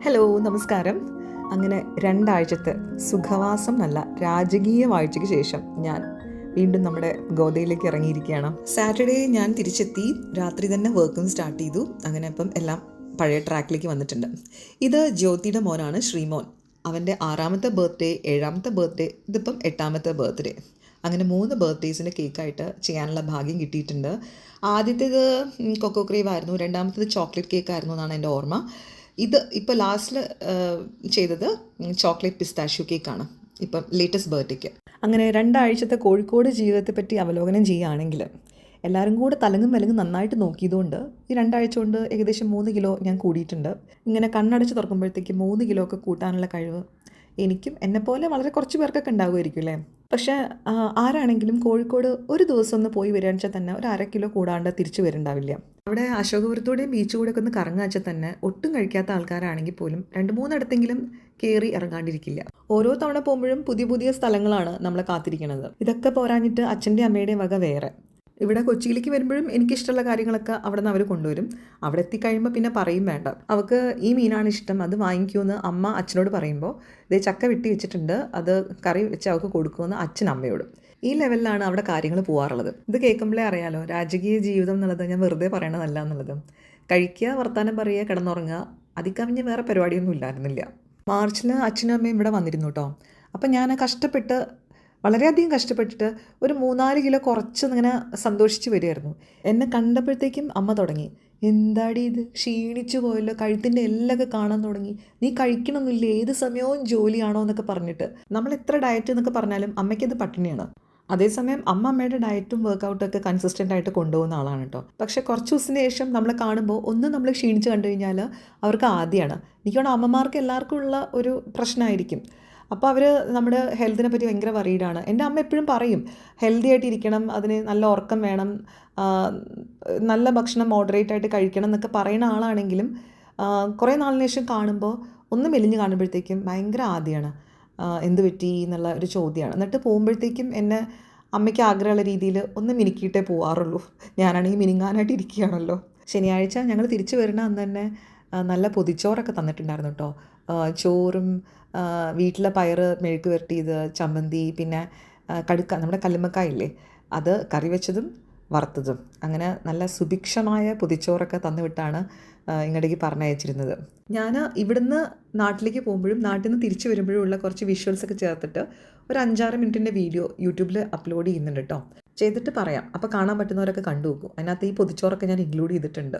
Hello, നമസ്കാരം. അങ്ങനെ 2 ആഴ്ചത്തെ സുഖവാസം നല്ല രാജകീയ വാഴ്ചയ്ക്ക് ശേഷം ഞാൻ വീണ്ടും നമ്മുടെ ഗോദയിലേക്ക് ഇറങ്ങിയിരിക്കുകയാണ്. സാറ്റർഡേ ഞാൻ തിരിച്ചെത്തി, രാത്രി തന്നെ വർക്കും സ്റ്റാർട്ട് ചെയ്തു. അങ്ങനെ ഇപ്പം എല്ലാം പഴയ ട്രാക്കിലേക്ക് വന്നിട്ടുണ്ട്. ഇത് ജ്യോതിയുടെ മോനാണ്, ശ്രീമോൻ. അവൻ്റെ 6ാമത്തെ ബർത്ത്ഡേ, 7ാമത്തെ ബർത്ത്ഡേ, ഇതിപ്പം 8ാമത്തെ ബർത്ത്ഡേ. അങ്ങനെ 3 ബർത്ത്ഡേസിൻ്റെ കേക്കായിട്ട് ചെയ്യാനുള്ള ഭാഗ്യം കിട്ടിയിട്ടുണ്ട്. ആദ്യത്തേത് കൊക്കോ ക്രീം ആയിരുന്നു, 2ാമത്തേത് ചോക്ലേറ്റ് കേക്കായിരുന്നു എന്നാണ് എൻ്റെ ഓർമ്മ. ഇത് ഇപ്പോൾ ലാസ്റ്റിൽ ചെയ്തത് ചോക്ലേറ്റ് പിസ്താഷ്യൂ കേക്കാണ്, ഇപ്പം ലേറ്റസ്റ്റ് ബർത്ത്ഡേക്ക്. അങ്ങനെ 2 ആഴ്ചത്തെ കോഴിക്കോട് ജീവിതത്തെ പറ്റി അവലോകനം ചെയ്യുകയാണെങ്കിൽ എല്ലാവരും കൂടെ തലങ്ങും വിലങ്ങും നന്നായിട്ട് നോക്കിയതുകൊണ്ട് ഈ 2 ആഴ്ച കൊണ്ട് ഏകദേശം 3 കിലോ ഞാൻ കൂടിയിട്ടുണ്ട്. ഇങ്ങനെ കണ്ണടച്ച് തുറക്കുമ്പോഴത്തേക്ക് 3 കിലോ ഒക്കെ കൂട്ടാനുള്ള കഴിവ് എനിക്കും എന്നെപ്പോലെ വളരെ കുറച്ച് പേർക്കൊക്കെ ഉണ്ടാകുമായിരിക്കും അല്ലേ. പക്ഷേ ആരാണെങ്കിലും കോഴിക്കോട് ഒരു ദിവസം ഒന്ന് പോയി വരികയാണെന്ന് വെച്ചാൽ തന്നെ ഒരു 1/2 കിലോ കൂടാണ്ട് തിരിച്ചു വരുന്നുണ്ടാവില്ല. അവിടെ അശോകപുരത്തൂടെയും ബീച്ച് കൂടെയൊക്കെ ഒന്ന് കറങ്ങാച്ചാൽ തന്നെ ഒട്ടും കഴിക്കാത്ത ആൾക്കാരാണെങ്കിൽ പോലും 2-3 ഇടത്തെങ്കിലും കയറി ഇറങ്ങാണ്ടിരിക്കില്ല. ഓരോ തവണ പോകുമ്പോഴും പുതിയ പുതിയ സ്ഥലങ്ങളാണ് നമ്മളെ കാത്തിരിക്കുന്നത്. ഇതൊക്കെ പോരാഞ്ഞിട്ട് അച്ഛൻ്റെയും അമ്മയുടെയും വക വേറെ. ഇവിടെ കൊച്ചിയിലേക്ക് വരുമ്പോഴും എനിക്കിഷ്ടമുള്ള കാര്യങ്ങളൊക്കെ അവിടെ നിന്ന് അവർ കൊണ്ടുവരും. അവിടെ എത്തിക്കഴിയുമ്പോൾ പിന്നെ പറയും വേണ്ട, അവൾക്ക് ഈ മീനാണ് ഇഷ്ടം, അത് വാങ്ങിക്കുമെന്ന് അമ്മ അച്ഛനോട് പറയുമ്പോൾ ഇതേ ചക്ക വെട്ടി വെച്ചിട്ടുണ്ട്, അത് കറി വെച്ച് അവൾക്ക് കൊടുക്കുമെന്ന് അച്ഛൻ അമ്മയോടും. ഈ ലെവലിലാണ് അവിടെ കാര്യങ്ങൾ പോകാറുള്ളത്. ഇത് കേൾക്കുമ്പോഴേ അറിയാലോ രാജകീയ ജീവിതം എന്നുള്ളത് ഞാൻ വെറുതെ പറയണതല്ല എന്നുള്ളത്. കഴിക്കുക, വർത്താനം പറയുക, കിടന്നുറങ്ങുക, അതിക്കവിഞ്ഞ് വേറെ പരിപാടിയൊന്നും ഇല്ലായിരുന്നില്ല. മാർച്ചിൽ അച്ഛനും അമ്മയും ഇവിടെ വന്നിരുന്നു കേട്ടോ. അപ്പം ഞാൻ വളരെയധികം കഷ്ടപ്പെട്ടിട്ട് ഒരു 3-4 കിലോ കുറച്ച് ഇങ്ങനെ സന്തോഷിച്ച് വരികയായിരുന്നു. എന്നെ കണ്ടപ്പോഴത്തേക്കും അമ്മ തുടങ്ങി, എന്താടി ഇത്, ക്ഷീണിച്ചു പോയല്ലോ, കഴുത്തിൻ്റെ എല്ലൊക്കെ കാണാൻ തുടങ്ങി, നീ കഴിക്കണമെന്നില്ല, ഏത് സമയവും ജോലിയാണോ എന്നൊക്കെ പറഞ്ഞിട്ട്. നമ്മൾ എത്ര ഡയറ്റ് എന്നൊക്കെ പറഞ്ഞാലും അമ്മയ്ക്കത് പട്ടിണിയാണ്. അതേസമയം അമ്മയുടെ ഡയറ്റും വർക്കൗട്ടൊക്കെ കൺസിസ്റ്റൻ്റ് ആയിട്ട് കൊണ്ടുപോകുന്ന ആളാണ് കേട്ടോ. പക്ഷേ കുറച്ച് ദിവസത്തിന് ശേഷം നമ്മളെ കാണുമ്പോൾ നമ്മൾ ക്ഷീണിച്ച് കണ്ടു കഴിഞ്ഞാൽ അവർക്ക് ആദ്യമാണ്. എനിക്കോണം അമ്മമാർക്ക് എല്ലാവർക്കും ഉള്ള ഒരു പ്രശ്നമായിരിക്കും. അപ്പോൾ അവർ നമ്മുടെ ഹെൽത്തിനെ പറ്റി ഭയങ്കര വറീഡാണ്. എൻ്റെ അമ്മ എപ്പോഴും പറയും ഹെൽത്തി ആയിട്ടിരിക്കണം, അതിന് നല്ല ഉറക്കം വേണം, നല്ല ഭക്ഷണം മോഡറേറ്റ് ആയിട്ട് കഴിക്കണം എന്നൊക്കെ പറയുന്ന ആളാണെങ്കിലും കുറേ നാളിന് ശേഷം കാണുമ്പോൾ ഒന്ന് മെലിഞ്ഞ് കാണുമ്പോഴത്തേക്കും ഭയങ്കര ആദ്യമാണ്, എന്ത് പറ്റി എന്നുള്ള ഒരു ചോദ്യമാണ്. എന്നിട്ട് പോകുമ്പോഴത്തേക്കും എന്നെ അമ്മയ്ക്ക് ആഗ്രഹമുള്ള രീതിയിൽ ഒന്ന് മിനുക്കിയിട്ടേ പോകാറുള്ളൂ. ഞാനാണെങ്കിൽ മിനുങ്ങാനായിട്ട് ഇരിക്കുകയാണല്ലോ. ശനിയാഴ്ച ഞങ്ങൾ തിരിച്ചു വരുന്ന അന്ന് തന്നെ നല്ല പൊതിച്ചോറൊക്കെ തന്നിട്ടുണ്ടായിരുന്നു കേട്ടോ. ചോറും വീട്ടിലെ പയറ് മെഴുക്ക് വരട്ടിയത്, ചമ്മന്തി, പിന്നെ കടുക്ക, നമ്മുടെ കല്ലുമ്മക്കായില്ലേ, അത് കറി വെച്ചതും വറുത്തതും, അങ്ങനെ നല്ല സുഭിക്ഷമായ പൊതിച്ചോറൊക്കെ തന്നുവിട്ടാണ് ഇങ്ങോട്ടേക്ക് പറഞ്ഞയച്ചിരുന്നത്. ഞാൻ ഇവിടുന്ന് നാട്ടിലേക്ക് പോകുമ്പോഴും നാട്ടിൽ നിന്ന് തിരിച്ചു വരുമ്പോഴും ഉള്ള കുറച്ച് വിഷ്വൽസൊക്കെ ചേർത്തിട്ട് ഒരു 5-6 മിനിറ്റിൻ്റെ വീഡിയോ യൂട്യൂബിൽ അപ്ലോഡ് ചെയ്യുന്നുണ്ട് കേട്ടോ. ചെയ്തിട്ട് പറയാം, അപ്പോൾ കാണാൻ പറ്റുന്നവരൊക്കെ കണ്ടു നോക്കും. അതിനകത്ത് ഈ പൊതിച്ചോറൊക്കെ ഞാൻ ഇൻക്ലൂഡ് ചെയ്തിട്ടുണ്ട്.